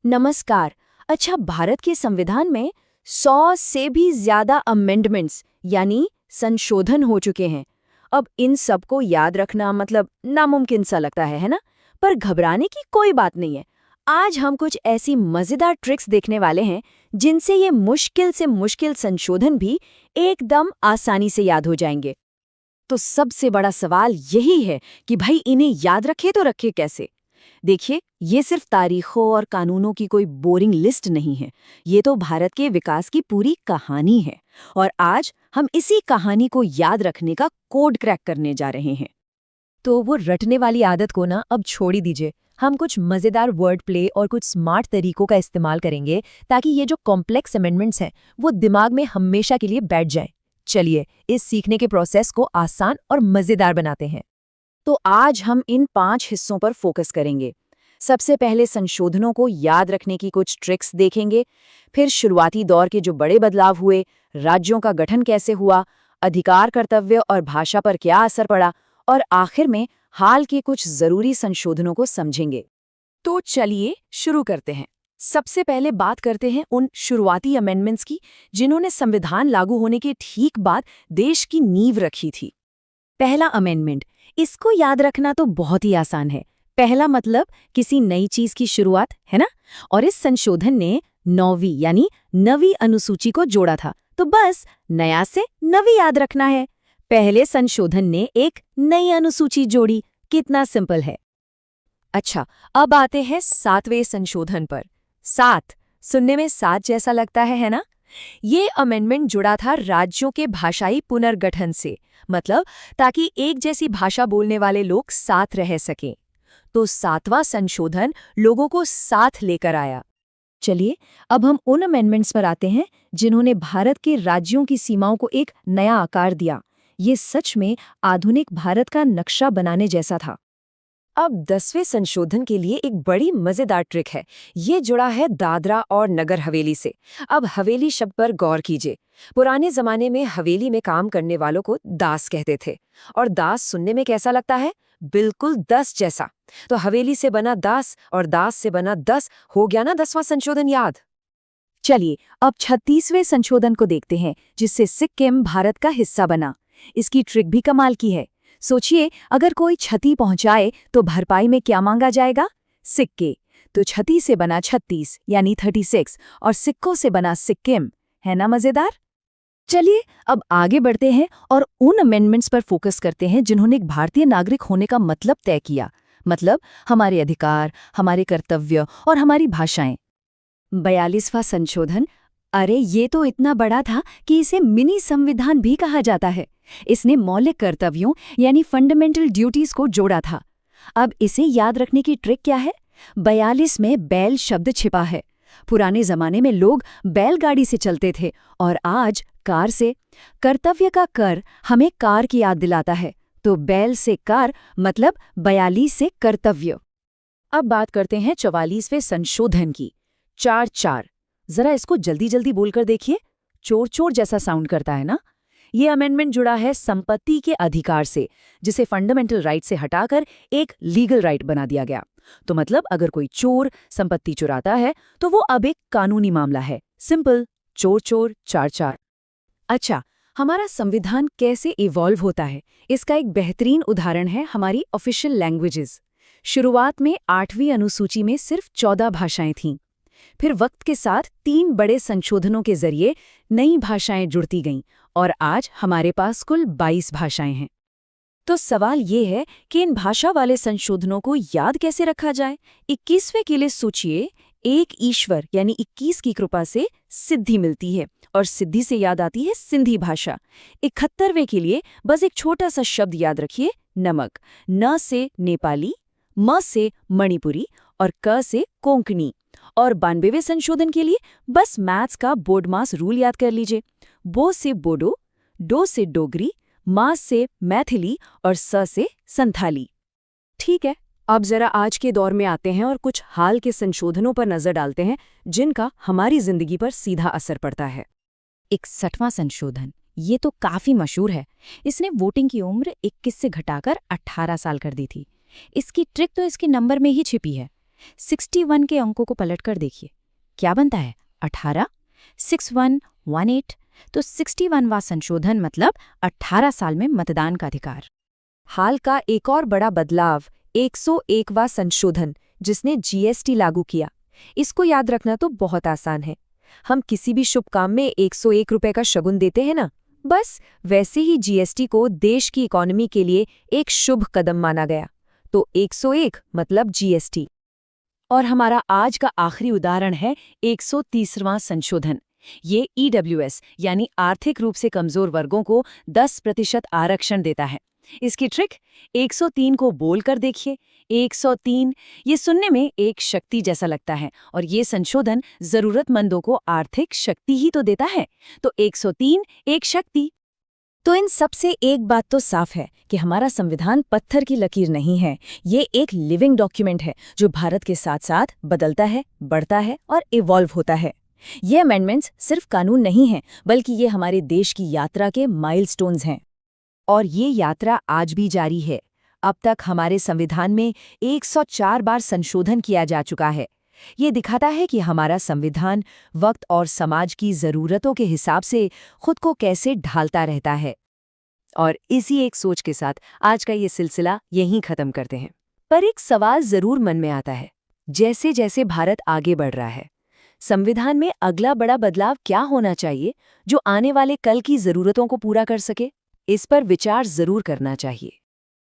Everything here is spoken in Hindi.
नमस्कार। अच्छा, भारत के संविधान में 100 से भी ज्यादा अमेंडमेंट्स यानी संशोधन हो चुके हैं। अब इन सबको याद रखना मतलब नामुमकिन सा लगता है ना? पर घबराने की कोई बात नहीं है। आज हम कुछ ऐसी मजेदार ट्रिक्स देखने वाले हैं जिनसे ये मुश्किल से मुश्किल संशोधन भी एकदम आसानी से याद हो जाएंगे। तो सबसे बड़ा सवाल यही है कि भाई इन्हें याद रखे तो रखे कैसे? देखिए, ये सिर्फ तारीखों और कानूनों की कोई बोरिंग लिस्ट नहीं है। ये तो भारत के विकास की पूरी कहानी है। और आज हम इसी कहानी को याद रखने का कोड क्रैक करने जा रहे हैं। तो वो रटने वाली आदत को ना अब छोड़ ही दीजिए। हम कुछ मजेदार वर्ड प्ले और कुछ स्मार्ट तरीकों का इस्तेमाल करेंगे ताकि ये जो कॉम्प्लेक्स अमेंडमेंट्स हैं वो दिमाग में हमेशा के लिए बैठ जाए। चलिए, इस सीखने के प्रोसेस को आसान और मजेदार बनाते हैं। तो आज हम इन 5 हिस्सों पर फोकस करेंगे। सबसे पहले संशोधनों को याद रखने की कुछ ट्रिक्स देखेंगे, फिर शुरुआती दौर के जो बड़े बदलाव हुए, राज्यों का गठन कैसे हुआ, अधिकार, कर्तव्य और भाषा पर क्या असर पड़ा, और आखिर में हाल के कुछ जरूरी संशोधनों को समझेंगे। तो चलिए शुरू करते हैं। सबसे पहले बात करते हैं उन शुरुआती अमेंडमेंट्स की जिन्होंने संविधान लागू होने के ठीक बाद देश की नींव रखी थी। पहला अमेंडमेंट, इसको याद रखना तो बहुत ही आसान है। पहला मतलब किसी नई चीज की शुरुआत, है ना? और इस संशोधन ने 9वीं यानी नवी अनुसूची को जोड़ा था। तो बस नया से नवी याद रखना है। पहले संशोधन ने एक नई अनुसूची जोड़ी। कितना सिंपल है। अच्छा, अब आते हैं 7वें संशोधन पर। 7 सुनने में 7 जैसा लगता है ना? ये अमेंडमेंट जुड़ा था राज्यों के भाषाई पुनर्गठन से, मतलब ताकि एक जैसी भाषा बोलने वाले लोग साथ रह सकें। तो 7वां संशोधन लोगों को साथ लेकर आया। चलिए, अब हम उन अमेंडमेंट्स पर आते हैं जिन्होंने भारत के राज्यों की सीमाओं को एक नया आकार दिया। ये सच में आधुनिक भारत का नक्शा बनाने जैसा था। अब 10वें संशोधन के लिए एक बड़ी मजेदार ट्रिक है। ये जुड़ा है दादरा और नगर हवेली से। अब हवेली शब्द पर गौर कीजिए। पुराने जमाने में हवेली में काम करने वालों को दास कहते थे। और दास सुनने में कैसा लगता है? बिल्कुल 10 जैसा। तो हवेली से बना दास और दास से बना 10 हो गया ना 10वां संशोधन याद। चलिए, अब 36वें संशोधन को देखते हैं जिससे सिक्किम भारत का हिस्सा बना। इसकी ट्रिक भी कमाल की है। सोचिए, अगर कोई क्षति पहुंचाए तो भरपाई में क्या मांगा जाएगा? सिक्के। तो क्षति से बना 36 यानी 36 और सिक्कों से बना सिक्किम। है ना मजेदार? चलिए, अब आगे बढ़ते हैं और उन अमेंडमेंट्स पर फोकस करते हैं जिन्होंने एक भारतीय नागरिक होने का मतलब तय किया। मतलब हमारे अधिकार, हमारे कर्तव्य और हमारी भाषाएं। 42वां संशोधन, अरे ये तो इतना बड़ा था कि इसे मिनी संविधान भी कहा जाता है। इसने मौलिक कर्तव्यों यानी फंडामेंटल ड्यूटीज को जोड़ा था। अब इसे याद रखने की ट्रिक क्या है? 42 में बैल शब्द छिपा है। पुराने जमाने में लोग बैलगाड़ी से चलते थे और आज कार से। कर्तव्य का कर हमें कार की याद दिलाता है। तो बैल से कार मतलब 42 से कर्तव्य। अब बात करते हैं 44वें संशोधन की। 4-4। जरा इसको जल्दी जल्दी बोलकर देखिए। चोर चोर जैसा साउंड करता है ना? ये अमेंडमेंट जुड़ा है संपत्ति के अधिकार से, जिसे फंडामेंटल राइट से हटाकर एक लीगल राइट बना दिया गया। तो मतलब अगर कोई चोर संपत्ति चुराता है तो वो अब एक कानूनी मामला है। सिंपल, चोर चोर 4-4। अच्छा, हमारा संविधान कैसे इवॉल्व होता है, इसका एक बेहतरीन उदाहरण है हमारी ऑफिशियल लैंग्वेजेस। शुरुआत में 8वीं अनुसूची में सिर्फ 14 भाषाएं थीं। फिर वक्त के साथ 3 बड़े संशोधनों के जरिए नई भाषाएं जुड़ती गईं और आज हमारे पास कुल 22 भाषाएं हैं। तो सवाल ये है कि इन भाषा वाले संशोधनों को याद कैसे रखा जाए? 21वें के लिए सोचिए, एक ईश्वर यानी 21 की कृपा से सिद्धि मिलती है और सिद्धि से याद आती है सिंधी भाषा। 71वें के लिए बस एक छोटा सा शब्द याद रखिए, नमक। न से नेपाली, म से मणिपुरी और क से कोंकणी। और 92वें संशोधन के लिए बस मैथ्स का बोर्ड मास रूल याद कर लीजिए। बो से बोडो, डो से डोगरी, मा से मैथिली और स से संथाली। ठीक है, अब जरा आज के दौर में आते हैं और कुछ हाल के संशोधनों पर नजर डालते हैं जिनका हमारी जिंदगी पर सीधा असर पड़ता है। 61वां संशोधन, ये तो काफी मशहूर है। इसने वोटिंग की उम्र 21 से घटाकर 18 साल कर दी थी। इसकी ट्रिक तो इसके नंबर में ही छिपी है। 61 के अंकों को पलटकर देखिए, क्या बनता है? 18, 6118। तो 61वां संशोधन मतलब 18 साल में मतदान का अधिकार। हाल का एक और बड़ा बदलाव 101वां संशोधन, जिसने जीएसटी लागू किया। इसको याद रखना तो बहुत आसान है। हम किसी भी शुभ काम में 101 रुपए का शगुन देते हैं ना, बस वैसे ही जीएसटी को देश की इकोनॉमी के लिए एक शुभ कदम माना गया। तो 101 मतलब जीएसटी। और हमारा आज का आखिरी उदाहरण है 130वां संशोधन। ये ईडब्ल्यूएस यानी आर्थिक रूप से कमजोर वर्गों को 10% आरक्षण देता है। इसकी ट्रिक 103 को बोलकर देखिए। 103 ये सुनने में एक शक्ति जैसा लगता है, और ये संशोधन जरूरतमंदों को आर्थिक शक्ति ही तो देता है। तो 103 एक शक्ति। तो इन सब से एक बात तो साफ है कि हमारा संविधान पत्थर की लकीर नहीं है। ये एक लिविंग डॉक्यूमेंट है जो भारत के साथ साथ बदलता है, बढ़ता है और इवॉल्व होता है। ये अमेंडमेंट्स सिर्फ कानून नहीं हैं, बल्कि ये हमारे देश की यात्रा के माइलस्टोन्स हैं। और ये यात्रा आज भी जारी है। अब तक हमारे संविधान में 104 बार संशोधन किया जा चुका है। ये दिखाता है कि हमारा संविधान वक्त और समाज की ज़रूरतों के हिसाब से खुद को कैसे ढालता रहता है। और इसी एक सोच के साथ आज का ये सिलसिला यहीं ख़त्म करते हैं। पर एक सवाल ज़रूर मन में आता है, जैसे जैसे भारत आगे बढ़ रहा है, संविधान में अगला बड़ा बदलाव क्या होना चाहिए जो आने वाले कल की ज़रूरतों को पूरा कर सके? इस पर विचार ज़रूर करना चाहिए।